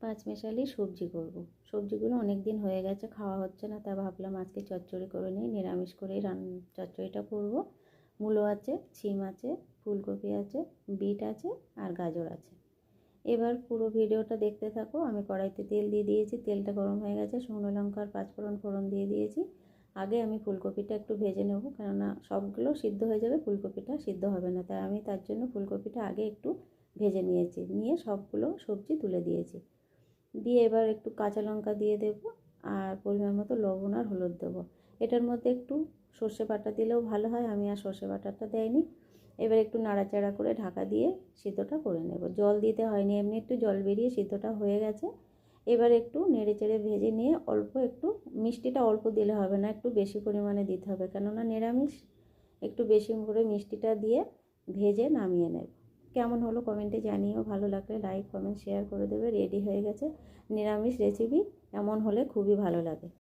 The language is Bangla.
পাঁচমেশালি সবজি করব। সবজিগুলো অনেক দিন হয়ে গেছে, খাওয়া হচ্ছে না, তাই ভাবলাম আজকে চচ্চড়ি করে নিই। নিরামিষ করেই চচ্চড়িটা করব। মূলো আছে, সিম আছে, ফুলকপি আছে, বিট আছে আর গাজর আছে। এবার পুরো ভিডিওটা দেখতে থাকো। আমি কড়াইতে তেল দিয়ে দিয়েছি, তেলটা গরম হয়ে গেছে, শুকনো লঙ্কা আর পাঁচফোড়ন ফোড়ন দিয়ে দিয়েছি। আগে আমি ফুলকপিটা একটু ভেজে নেব, কেননা সবগুলো সিদ্ধ হয়ে যাবে, ফুলকপিটা সিদ্ধ হবে না, তাই আমি তার জন্য ফুলকপিটা আগে একটু ভেজে নিয়েছি। নিয়ে সবগুলো সবজি তুলে দিয়েছি। দিয়ে এবার একটু কাঁচা লঙ্কা দিয়ে দেব আর পরিমাণ মতো লবণ আর হলুদ দেবো। এটার মধ্যে একটু সর্ষে বাটা দিলেও ভালো হয়, আমি আর সর্ষে বাটাটা দেয়নি। এবার একটু নাড়াচাড়া করে ঢাকা দিয়ে সিদ্ধটা করে নেব। জল দিতে হয়নি, এমনি একটু জল বেরিয়ে সিদ্ধটা হয়ে গেছে। এবার একটু নেড়ে চেড়ে ভেজে নিয়ে অল্প একটু মিষ্টিটা অল্প দিলে হবে না, একটু বেশি পরিমাণে দিতে হবে, কেননা নিরামিষ। একটু বেশি করে মিষ্টিটা দিয়ে ভেজে নামিয়ে নেব। কেমন হলো কমেন্টে জানিও, ভালো লাগলে লাইক কমেন্ট শেয়ার করে দেবে। রেডি হয়ে গেছে নিরামিষ রেসিপি। এমন হলে খুবই ভালো লাগে।